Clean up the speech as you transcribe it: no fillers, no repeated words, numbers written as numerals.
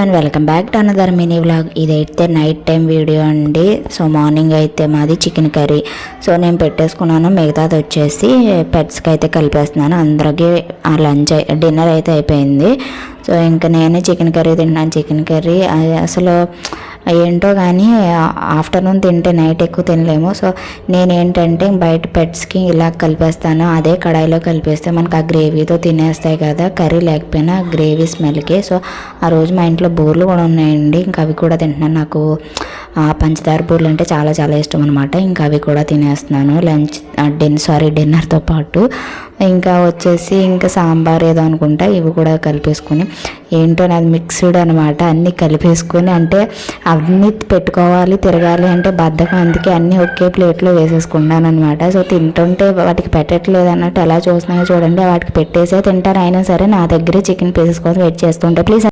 And welcome back to another mini vlog. ఇదైతే night time video అండి. So morning అయితే మాది చికెన్ కర్రీ. సో నేను పెట్టేసుకున్నాను, మిగతాది వచ్చేసి పెట్స్కి అయితే కలిపేస్తున్నాను. అందరికీ లంచ్ డిన్నర్ అయితే అయిపోయింది. సో ఇంకా నేనే చికెన్ కర్రీ తింటున్నాను. చికెన్ కర్రీ అసలు ఏంటో కానీ ఆఫ్టర్నూన్ తింటే నైట్ ఎక్కువ తినలేము. సో నేనేంటంటే బయట పెట్స్కి ఇలా కలిపేస్తాను. అదే కడాయిలో కలిపేస్తే మనకు ఆ గ్రేవీతో తినేస్తాయి కదా, కర్రీ లేకపోయినా గ్రేవీ స్మెల్కి. సో ఆ రోజు మా ఇంట్లో బూర్లు కూడా ఉన్నాయండి, ఇంకా అవి కూడా తింటున్నాను. నాకు పంచదార బూర్లు అంటే చాలా చాలా ఇష్టం అనమాట. ఇంకా అవి కూడా తినేస్తున్నాను డిన్నర్తో పాటు. ఇంకా వచ్చేసి ఇంకా సాంబార్ ఏదో అనుకుంటా, ఇవి కూడా కలిపేసుకొని ఏంటో నాది మిక్స్డ్ అనమాట. అన్నీ కలిపేసుకొని అంటే అన్నీ పెట్టుకోవాలి తిరగాలి అంటే బద్ధకం, అందుకే అన్నీ ఒకే ప్లేట్లో వేసేసుకున్నాను అనమాట. సో తింటుంటే వాటికి పెట్టట్లేదు అన్నట్టు ఎలా చూస్తున్నాయో చూడండి, వాటికి పెట్టేసే తింటారు. అయినా సరే నా దగ్గరే చికెన్ పీసెస్ కోసం వెయిట్ చేస్తుంటే ప్లీజ్